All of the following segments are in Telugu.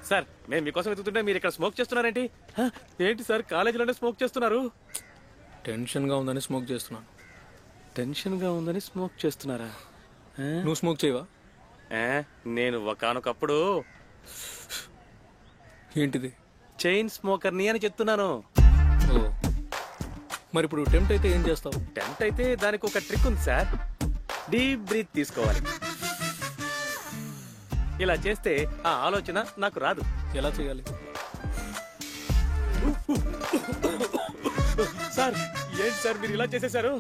సార్ మేము మీకోసం వెతుకుతుంటే మీరు ఇక్కడ స్మోక్ చేస్తున్నారేంటి? ఏంటి సార్ కాలేజీలోనే స్మోక్ చేస్తున్నారు? టెన్షన్గా ఉందని స్మోక్ చేస్తున్నాను. టెన్షన్గా ఉందని స్మోక్ చేస్తున్నారా? నువ్వు స్మోక్ చేయవా? నేను ఒకానొకప్పుడు ఏంటిది? చైన్ స్మోకర్ని అని చెప్తున్నాను. ఓ, మరి ఇప్పుడు టెంప్ట్ అయితే ఏం చేస్తావు? టెంప్ట్ అయితే దానికి ఒక ట్రిక్ ఉంది సార్. డీప్ బ్రీత్ తీసుకోవాలి. ఇలా చేస్తే ఆ ఆలోచన నాకు రాదు. ఎలా చేయాలి? సార్ ఏంటి సార్ మీరు ఇలా చేసేశారు?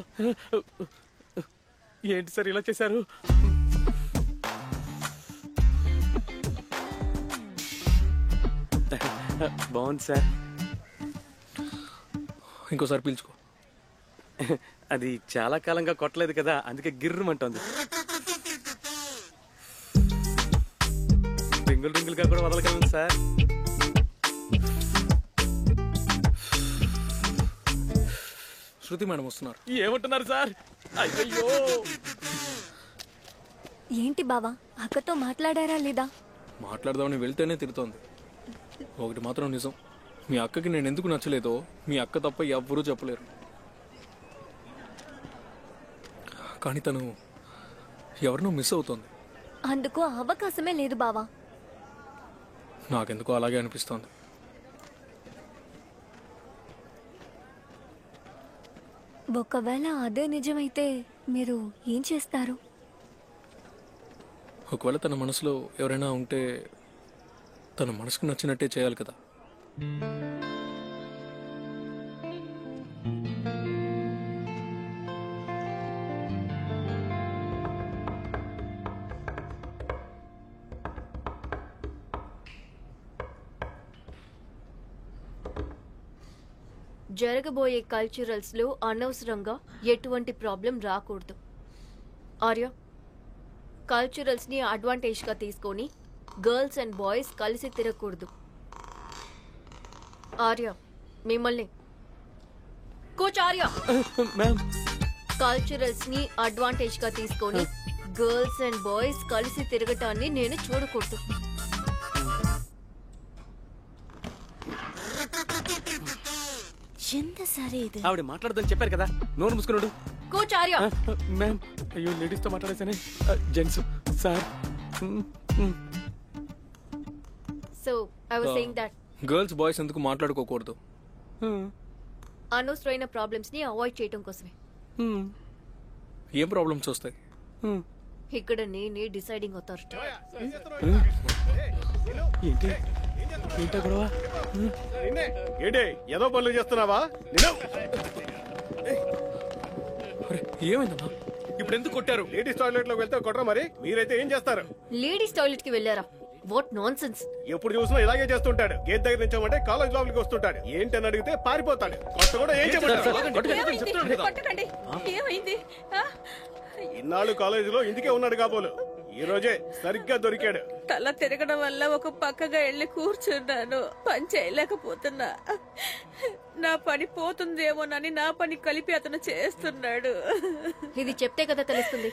ఏంటి సార్ ఇలా చేశారు? బాగుంది సార్. ఇంకోసారి పీల్చుకో. అది చాలా కాలంగా కొట్టలేదు కదా, అందుకే గిర్రమంటోంది. రింగుల్ రింగులుగా కూడా వదలగలను సార్. శృతి మేడం వస్తున్నారు. ఏమంటున్నారు సార్? అయ్యో ఏంటి బావా, అక్కతో మాట్లాడారా లేదా? మాట్లాడదామని వెళ్తేనే తిడుతోంది. ఒకటి మాత్రం నిజం, మీ అక్కకి నేను ఎందుకు నచ్చలేదో మీ అక్క తప్ప ఎవ్వరూ చెప్పలేరు. కానీ తను ఎవరినో మిస్ అవుతోంది. అందుకు అవకాశమే లేదు బావా. నాకెందుకో అలాగే అనిపిస్తోంది. ఒకవేళ అదే నిజమైతే మీరు ఏం చేస్తారు? ఒకవేళ తన మనసులో ఎవరైనా ఉంటే తన మనసుకు నచ్చినట్టే చేయాలి కదా. జరగబోయే కల్చరల్స్ లో అనవసరంగా ఎటువంటి ప్రాబ్లం రాకూడదు. ఆర్య, కల్చరల్స్ ని అడ్వాంటేజ్ గా తీసుకొని గర్ల్స్ అండ్ బాయ్స్ కలిసి తిరగకూడదు. ఆర్య, మిమ్మల్ని కోచ్ ఆర్య, కల్చరల్స్ ని అడ్వాంటేజ్ గా తీసుకొని గర్ల్స్ అండ్ బాయ్స్ కలిసి తిరగటాన్ని నేను చూడకూడదు. ఎంత సరే ఇది. ఆవిడ మాట్లాడదని చెప్పారు కదా, నోరు మూసుకున్నాడు. కోచ్ ఆర్య, మ్యామ్ అయ్యో లేడీస్ తో మాట్లాడేసానే. Gents sir. So I was saying that girls boys ఎందుకు మాట్లాడుకోకూడదు? అనవసరమైన ప్రాబ్లమ్స్ ని అవాయిడ్ చేయడం కోసమే. ఏం ప్రాబ్లమ్స్ వస్తాయి? ఇక్కడ నేనే డిసైడింగ్ అథారిటీ. ఏంటి ఏంటో గొడవ? ఏంటి ఏదో పనులు చేస్తున్నావా? ఏమైందమ్మా? ఇప్పుడు ఎందుకు కొట్టారు? లేడీస్ టాయిలెట్ లోకి వెళ్తే కొట్టరా? మరి మీరైతే ఏం చేస్తారు? లేడీస్ టాయిలెట్ కి వెళ్ళారా? What non sense. ఎప్పుడు చూసినా ఇలాగే చేస్తుంటాడు. గేట్ దగ్గర నుంచామంటే కాలేజ్ లోపలికి వస్తుంటాడు. ఏంటని అడిగితే పారిపోతాడు. కొత్త కూడా ఏం కొట్టకండి. ఏమైంది? ఇన్నాళ్ళు కాలేజీలో ఇందుకే ఉన్నాడు కాబోలు. ఈ రోజే సరిగ్గా దొరికాడు. తల తిరగడం వల్ల ఒక పక్కగా వెళ్ళి కూర్చున్నాను. పని చేయలేకపోతున్నా. నా పని పోతుందేమోనని నా పని కలిపి అతను చేస్తున్నాడు. ఇది చెప్తే కదా తెలుస్తుంది.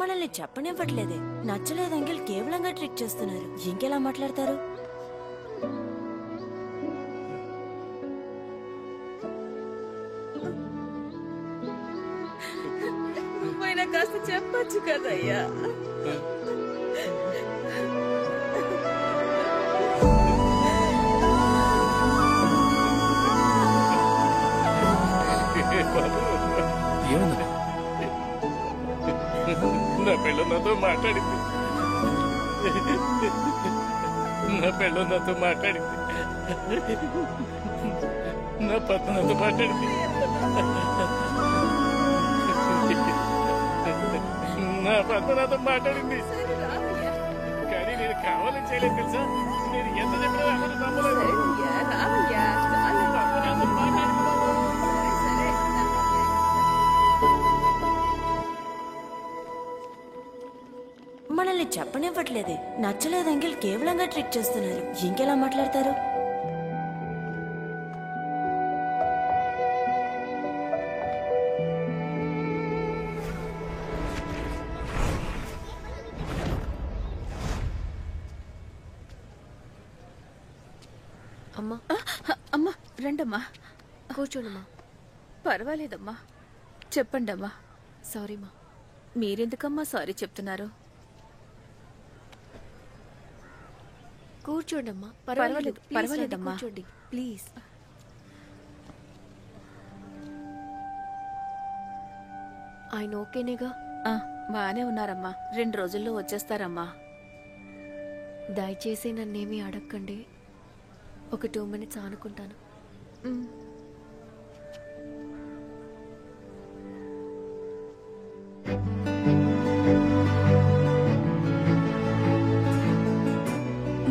మనల్ని చెప్పనివ్వట్లేదే. నచ్చలేదు అంకిల్, కేవలంగా ట్రిక్ చేస్తున్నారు. ఇంకెలా మాట్లాడతారు? నువ్వైనా కాస్త చెప్పచ్చు కదయ్యా. ఏమన్నా? నా పెళ్ళ నాతో మాట్లాడింది. నా పెళ్ళ నాతో మాట్లాడింది. నా పత్త నాతో మాట్లాడింది. నా పత్త నాతో మాట్లాడింది. కానీ నేను కావాలని చేయలేదు తెలుసా. నేను ఎంత చెప్పినా ఎవరు నమ్మలేదు. మనల్ని చెప్పనివ్వట్లేదే. నచ్చలేదు అంకిల్, కేవలంగా ట్రిక్ చేస్తున్నారు. ఇంకెలా మాట్లాడతారు? అమ్మా అమ్మా రండమ్మా. కూర్చోండమ్మా. పర్వాలేదమ్మా, చెప్పండి అమ్మా. సారీమ్మా. మీరెందుకమ్మా సారీ చెప్తున్నారు? కూర్చోండమ్మా. పర్వాలేదు, Please పర్వాలేదమ్మా. రండి, కూర్చోండి ప్లీజ్. ఆయన ఓకేనేగా? బానే ఉన్నారమ్మా. 2 రోజుల్లో వచ్చేస్తారమ్మా. దయచేసి నన్నేమీ అడగకండి. ఒక 2 minutes ఆనుకుంటాను.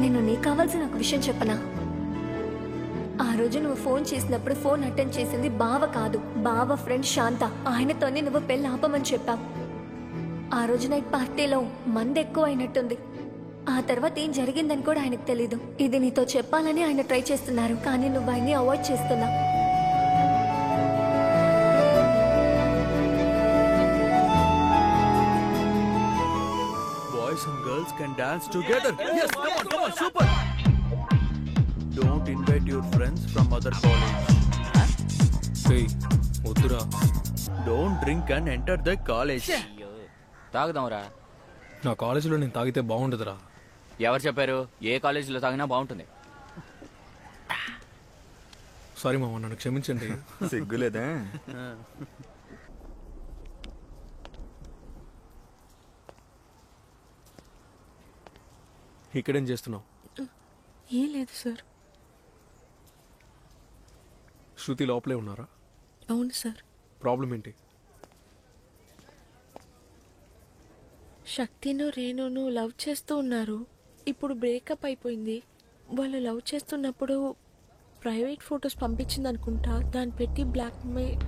నేను నీకు కావాల్సిన ఒక విషయం చెప్పనా? ఆ రోజు నువ్వు ఫోన్ చేసినప్పుడు ఫోన్ అటెండ్ చేసింది బావ కాదు, బావ ఫ్రెండ్ శాంత. ఆయనతోనే నువ్వు పెళ్ళి ఆపమని చెప్పావు. ఆ రోజు నైట్ పార్టీలో మంది ఎక్కువ అయినట్టుంది. ఆ తర్వాత ఏం జరిగిందని కూడా ఆయనకు తెలీదు. ఇది నీతో చెప్పాలని ఆయన ట్రై చేస్తున్నారు, కానీ నువ్వు ఆయన్ని అవాయిడ్ చేస్తున్నావు. Boys and girls can dance together. Yes, come on, super. Don't invite your friends from other college. ఏయ్, వద్దురా. Don't drink and enter the college. తాగుదాంరా. నా కాలేజీలో నేను తాగితే బాగుండదురా. ఎవరు చెప్పారు? ఏ కాలేజీలో తాగినా బాగుంటుంది. సారీ మామ, నన్ను క్షమించండి. సిగ్గులేదా? ఇక్కడేం చేస్తున్నావు? ఏం లేదు సార్. శృతి లోపలే ఉన్నారా? అవును సార్. ప్రాబ్లం ఏంటి? శక్తిను రేణును లవ్ చేస్తూ ఉన్నారు. ఇప్పుడు బ్రేకప్ అయిపోయింది. వాళ్ళు లవ్ చేస్తున్నప్పుడు ప్రైవేట్ ఫొటోస్ పంపించింది అనుకుంటా. దాన్ని పెట్టి బ్లాక్ మెయిల్.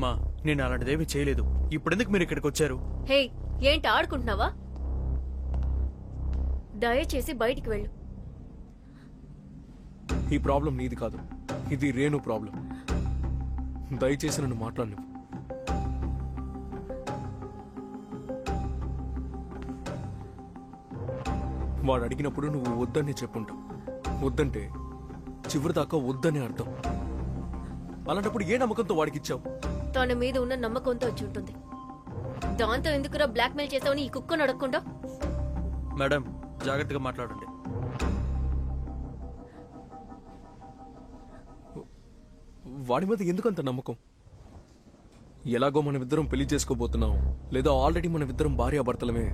మా, నేను అలాంటిదేమీ చేయలేదు. ఇప్పుడెందుకు మీరు ఇక్కడికి వచ్చారు? హే, ఏంటి ఆడుకుంటున్నావా? దయచేసి బయటికి వెళ్ళు. ఈ ప్రాబ్లం నీది కాదు, ఇది రేణు ప్రాబ్లం. దయచేసి నన్ను మాట్లాడనివ్వు. వాడు అడిగినప్పుడు నువ్వు వద్దని చెప్పుంటావు. వద్దంటే చివరిదాకా వద్దని అర్థం. అలాంటప్పుడు ఏ నమ్మకంతో వాడికి ఇచ్చావు? తన మీద ఉన్న నమ్మకంతో వచ్చి ఉంటుంది. దాంతో ఎందుకురా బ్లాక్మెయిల్ చేసావని ఈ కుక్కను అడగకుండా? మేడం, జాగ్రత్తగా మాట్లాడండి. వాడి మీద ఎందుకంత నమ్మకం? ఎలాగో మనమిద్దరం పెళ్లి చేసుకోబోతున్నాం, లేదా ఆల్రెడీ మనమిద్దరం భార్యాభర్తలమే.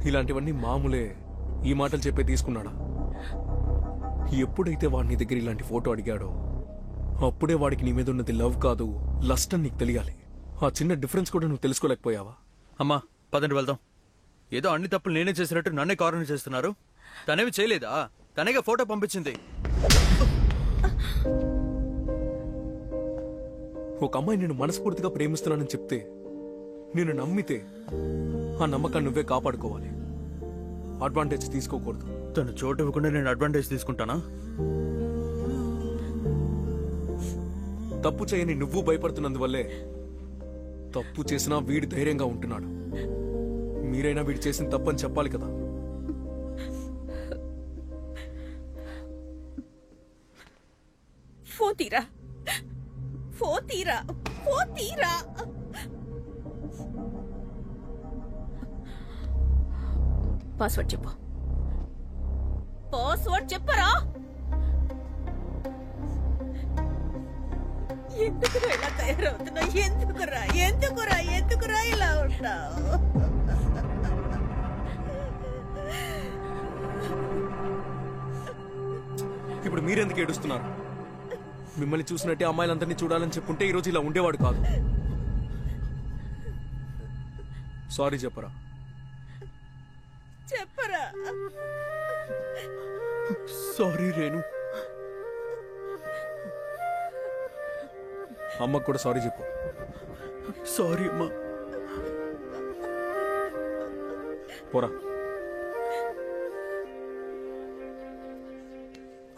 ఇలాంటివన్నీ మామూలే. ఈ మాటలు చెప్పే తీసుకున్నాడా? ఎప్పుడైతే వాడి నీ దగ్గర ఇలాంటి ఫోటో అడిగాడో అప్పుడే వాడికి నీ మీద ఉన్నది లవ్ కాదు, లస్ట్ అని నీకు తెలియాలి. ఆ చిన్న డిఫరెన్స్ కూడా నువ్వు తెలుసుకోలేకపోయావా? అమ్మా, పదండి వెళ్దాం. ఏదో అన్ని తప్పులు నేనే చేసినట్టు నన్నే కారణం చేస్తున్నారు. తనేవి చేయలేదా? తనేగా ఫోటో పంపించింది. ఒక అమ్మాయి నేను మనస్ఫూర్తిగా ప్రేమిస్తున్నానని చెప్తే, నేను నమ్మితే ఆ నమ్మకాన్ని నువ్వే కాపాడుకోవాలి. అడ్వాంటేజ్ తీసుకోకూడదు. తను చోటు ఇవ్వకుండా నేను అడ్వాంటేజ్ తీసుకుంటానా? తప్పు చేయని నువ్వు భయపడుతున్నందువల్లే తప్పు చేసినా వీడి ధైర్యంగా ఉంటున్నాడు. మీరైనా వీడు చేసిన తప్పని చెప్పాలి కదా. ఫోన్ తీరా, ఫోన్ తీరా, ఫోన్ తీరా. పాస్వర్డ్ చెప్పు. పాస్వర్డ్ చెప్పరా? ఎందుకురా ఇలా తయారవుతున్నావు? ఎందుకురా ఎందుకురా ఎందుకురా ఇలా ఉంటావు? ఇప్పుడు మీరెందుకు ఏడుస్తున్నారు? మిమ్మల్ని చూసినట్టే అమ్మాయిలందరినీ చూడాలని చెప్పుంటే ఈరోజు ఇలా ఉండేవాడు కాదు. సారీ చెప్పరా? చెప్పరా? సారీ రేణు. అమ్మకు కూడా సారీ చెప్పు. సారీ అమ్మా. పోరా.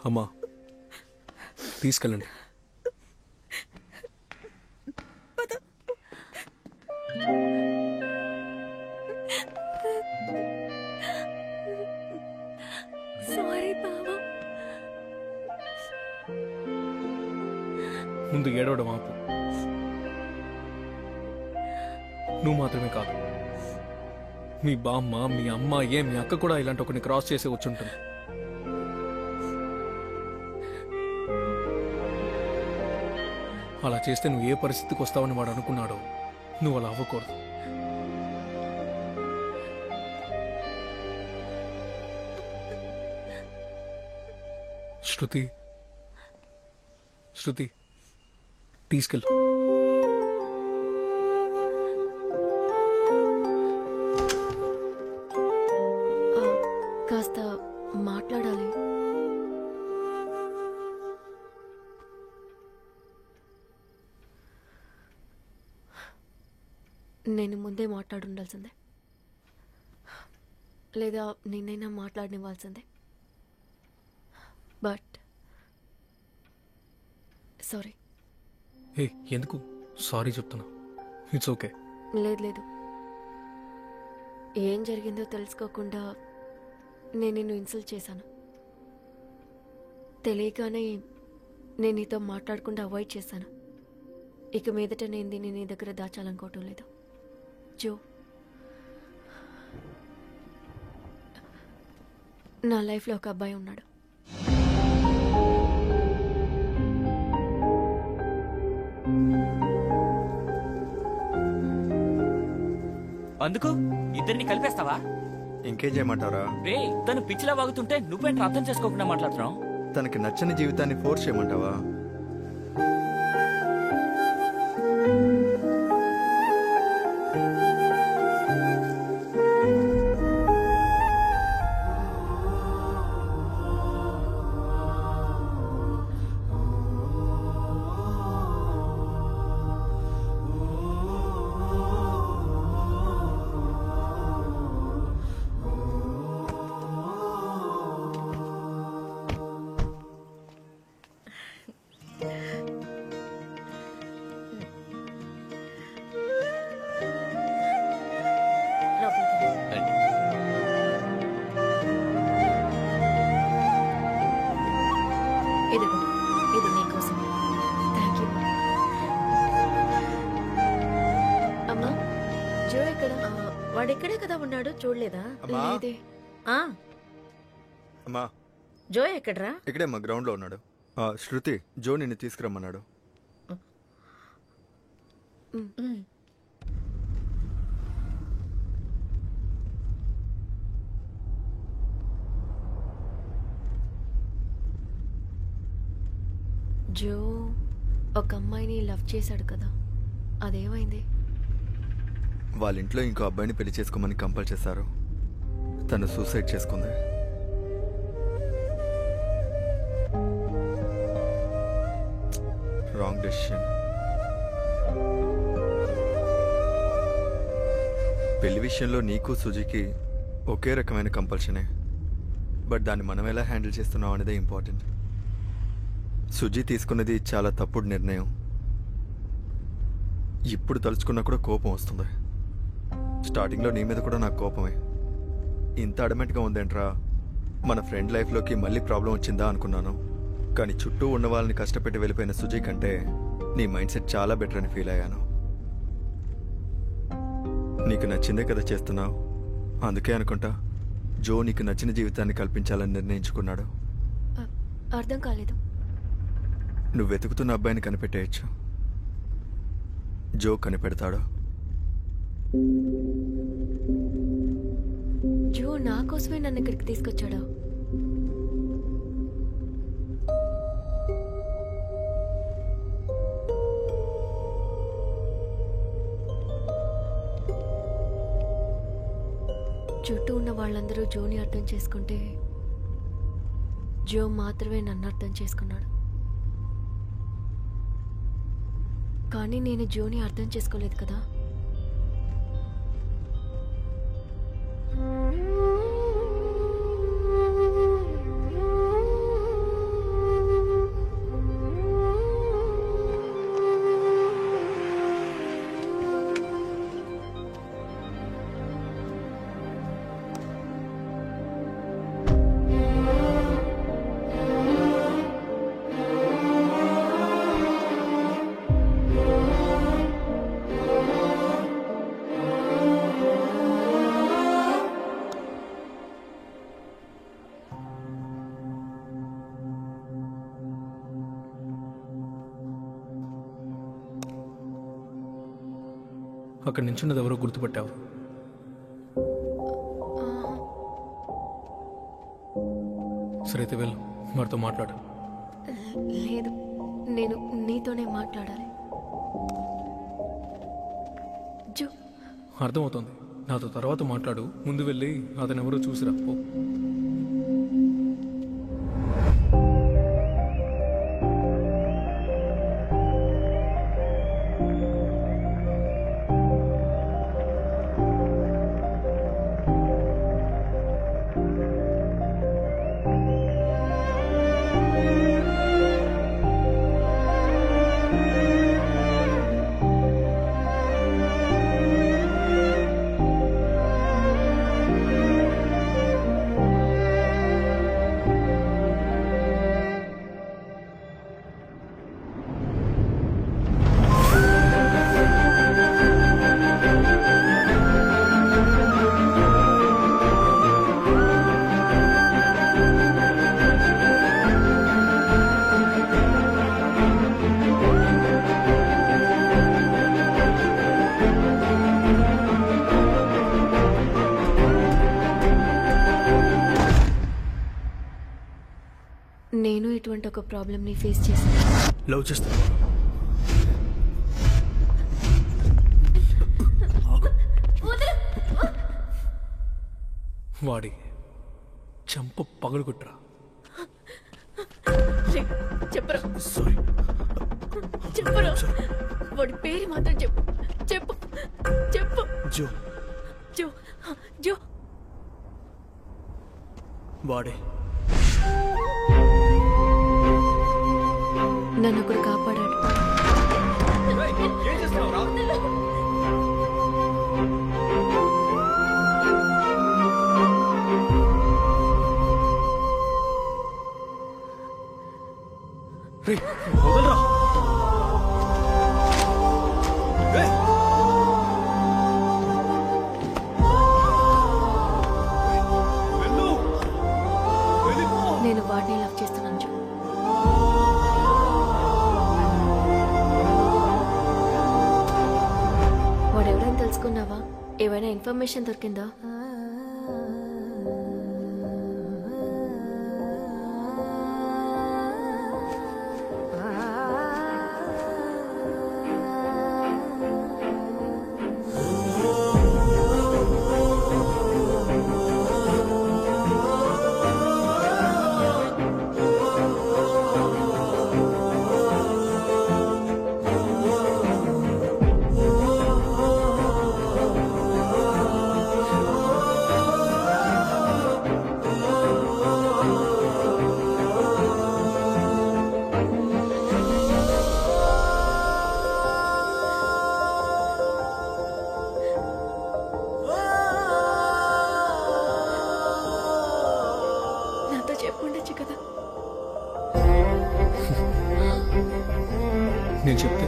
అమ్మా, తీసుకెళ్ళండి. ముందు ఏడవడం ఆపు. నువ్వు మాత్రమే కాదు, మీ బామ్మ, మీ అమ్మ, మీ అక్క కూడా ఇలాంటి ఒకరిని క్రాస్ చేసి వచ్చుంటుంది. అలా చేస్తే నువ్వు ఏ పరిస్థితికి వస్తావని వాడు అనుకున్నాడో నువ్వు అలా అవ్వకూడదు. శృతి, శృతి తీసుకెళ్ళు. కాస్త మాట్లాడాలి. నేను ముందే మాట్లాడుండాల్సిందే, లేదా నేనైనా మాట్లాడనివ్వాల్సిందే. But sorry. ఏ ఎందుకు సారీ చెప్తున్నా? It's okay. లేదు, ఏం జరిగిందో తెలుసుకోకుండా నేను నిన్ను ఇన్సల్ట్ చేశాను. తెలియగానే నేను నీతో మాట్లాడకుండా అవాయిడ్ చేశాను. ఇక మీదట నేను దీన్ని నీ దగ్గర దాచాలనుకోవటం లేదు. జో, నా లైఫ్లో ఒక అబ్బాయి ఉన్నాడు. అందుకు ఇద్దరిని కలిపేస్తావా? ఇంకేం చేయమంటారా? రే, తను పిచ్చిలా వాగుతుంటే నువ్వేంటి అర్థం చేసుకోకుండా మాట్లాడుతున్నావు? తనకి నచ్చని జీవితాన్ని ఫోర్స్ చేయమంటావా? ఇది నీకోసం. Thank you. అమ్మా, జో ఎక్కడ? వాడిక్కడే కదా ఉన్నాడు, చూడలేదా? లేదే. అమ్మా, జో ఎక్కడ్రా? ఇక్కడే మా గ్రౌండ్ లో ఉన్నాడు. శృతి, జో నిన్ను తీసుకురమ్మన్నాడు. జో ఒక అమ్మాయిని లవ్ చేశాడు కదా, అదేమైంది? వాళ్ళ ఇంట్లో ఇంకో అబ్బాయిని పెళ్లి చేసుకోమని కంపల్ చేశారు. తను సూసైడ్ చేసుకుంది. Wrong decision. పెళ్లి విషయంలో నీకు సుజీకి ఒకే రకమైన కంపల్షనే. బట్ దాన్ని మనం ఎలా హ్యాండిల్ చేస్తున్నాం అనేదే ఇంపార్టెంట్. సుజీ తీసుకున్నది చాలా తప్పుడు నిర్ణయం. ఇప్పుడు తలుచుకున్నా కూడా కోపం వస్తుంది. స్టార్టింగ్లో నీ మీద కూడా నాకు కోపమే. ఇంత అడమెంట్గా ఉందేంట్రా, మన ఫ్రెండ్ లైఫ్లోకి మళ్ళీ ప్రాబ్లం వచ్చిందా అనుకున్నాను. కానీ చుట్టూ ఉన్న వాళ్ళని కష్టపెట్టి వెళ్ళిపోయిన సుజీ కంటే నీ మైండ్ సెట్ చాలా బెటర్ అని ఫీల్ అయ్యాను. నీకు నచ్చిందే కదా చేస్తున్నావు. అందుకే అనుకుంటా జో నీకు నచ్చిన జీవితాన్ని కల్పించాలని నిర్ణయించుకున్నాడు. అర్థం కాలేదు. నువ్వు వెతుకుతున్న అబ్బాయిని కనిపెట్టేయచ్చు. జో కనిపెడతాడు. జో నా కోసమే నన్ను ఇక్కడికి తీసుకొచ్చాడా? చుట్టూ ఉన్న వాళ్ళందరూ జోని అర్థం చేసుకుంటే జో మాత్రమే నన్ను అర్థం చేసుకున్నాడు. కానీ నేను జోని అర్థం చేసుకోలేదు కదా. అక్కడి నించున్నది ఎవరో గుర్తుపట్టావు? సరే అయితే వెళ్ళు, వారితో మాట్లాడు. లేదు, నేను నీతోనే మాట్లాడాలి. జో, అర్థమవుతుంది. నాతో తర్వాత మాట్లాడు. ముందు వెళ్ళి అతను ఎవరో చూసిరా పో. నేను ఇటువంటి ఒక ప్రాబ్లమ్ని ఫేస్ చేశాను. లవ్ చేస్తా. వాడి చంప పగలుకొట్రా. చెప్పరా, సారీ. చెప్పరా, వాడి పేరు మాత్రం చెప్పు. చెప్పు చెప్పు. జో. జో జో. వాడే. నన్ను ఒకడు కాపాడాడు. నేను వాడిని లవ్ చేస్తున్నాను జో. వాడెవడని తెలుసుకున్నావా? ఏమైనా ఇన్ఫర్మేషన్ దొరికిందా? నాతో చెప్పుండొచ్చు కదా. నేను చెప్తే